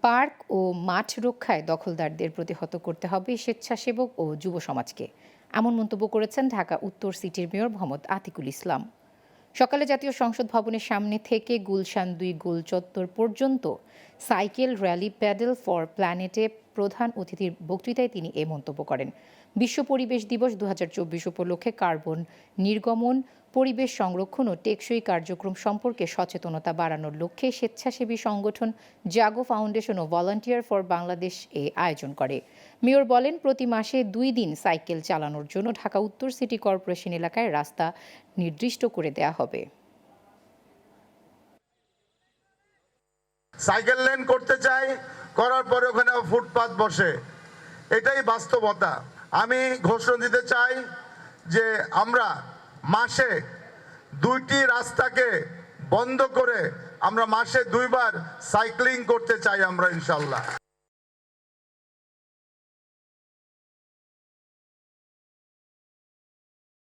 Park ও মাঠ রক্ষায় দখলদারদের প্রতিহত করতে হবে স্বেচ্ছাসেবক ও যুব সমাজকে, এমন মন্তব্য করেছেন ঢাকা উত্তর সিটির মেয়র মোহাম্মদ আতিকুল ইসলাম। সকালে জাতীয় সংসদ ভবনের সামনে থেকে গুলশান ২ গোল চত্বর পর্যন্ত সাইকেল র্যালি প্যাডেল ফর প্ল্যানেটে প্রধান অতিথির বক্তৃতায় তিনি এ মন্তব্য করেন। বিশ্ব পরিবেশ দিবস ২০২৪ উপলক্ষে কার্বন নির্গমন, পরিবেশ সংরক্ষণ ও টেকসই কার্যক্রম সম্পর্কে সচেতনতা বাড়ানোর লক্ষ্যে স্বেচ্ছাসেবী সংগঠন জাগো ফাউন্ডেশন ও ভলান্টিয়ার ফর বাংলাদেশ এ আয়োজন করে। মেয়র বলেন, প্রতি মাসে ২ দিন সাইকেল চালানোর জন্য ঢাকা উত্তর সিটি কর্পোরেশন এলাকায় রাস্তা নির্দিষ্ট করে দেয়া হবে। সাইকেল লেন করতে চাই, করার পরে ওখানে ফুটপাত বসে, এটাই বাস্তবতা। আমি ঘোষণা দিতে চাই যে আমরা মাসে ২টি রাস্তাকে বন্ধ করে আমরা মাসে ২ বার সাইক্লিং করতে চাই আমরা, ইনশাল্লাহ।